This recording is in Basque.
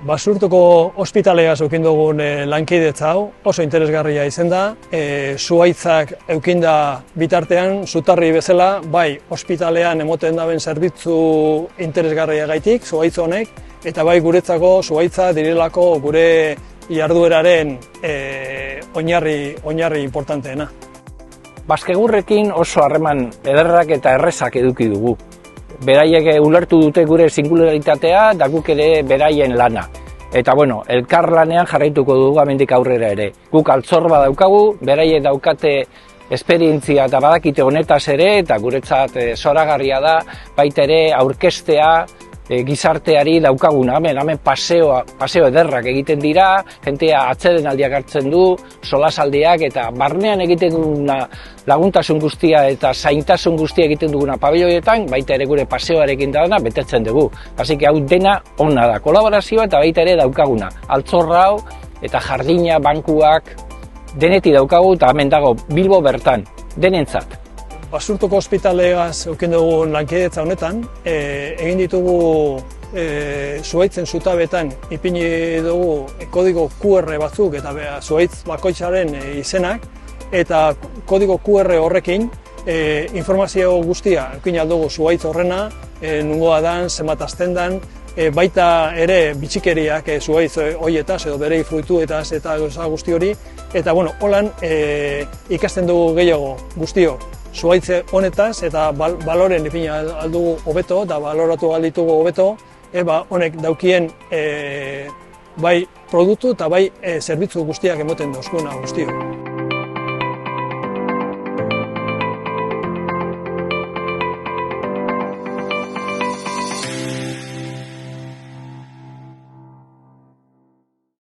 Basurtuko ospitaleaz eukin dugun lankidetza hau oso interesgarria izan da. Zuhaitzak eukinda bitartean, zutarri bezala, bai ospitalean emoten daben zerbitzu interesgarria gaitik, zuhaitz honek, eta bai guretzako zuhaitza direlako gure jardueraren oinarri importanteena. Baskegurrekin oso harreman ederrak eta errezak eduki dugu. Beraiek ulertu dute gure singularitatea da guk ere beraien lana. Eta bueno, elkar lanean jarraituko dugu hemendik aurrera ere. Guk altzorba daukagu, beraiek daukate esperientzia eta badakite honetaz ere, eta guretzat zoragarria da, baita ere aurkeztea gizarteari daukaguna. Hemen paseo ederrak egiten dira, jentea atsedenaldiak hartzen du, solasaldiak eta barnean egiten duguna laguntasun guztia eta zaintasun guztia egiten duguna pabiloietan, baita ere gure paseoarekin dana betetzen dugu. Así que hau dena ona da, kolaborazioa eta baita ere daukaguna. Altzorra hau eta jardina, bankuak, deneti daukagu eta hemen dago Bilbo bertan, denentzat. Basurtuko ospitaleaz eukin dugun lankidetza honetan, egin ditugu zuhaitzen zutabetan ipini dugu kodigo QR batzuk eta zuhaitz bakoitzaren izenak, eta kodigo QR horrekin informazio guztia eukin aldugu zuhaitz horrena, nungoa dan, zenbat azten dan, baita ere bitxikeriak zuhaitz hoietaz edo berei fruituetaz eta guzti hori, eta bueno, holan ikasten dugu gehiago guztio zuhaitze honetaz eta baloren ipini aldugu hobeto eta baloratu alditugu hobeto, honek daukien bai produktu eta bai zerbitzu guztiak emoten dauzkuna guztio.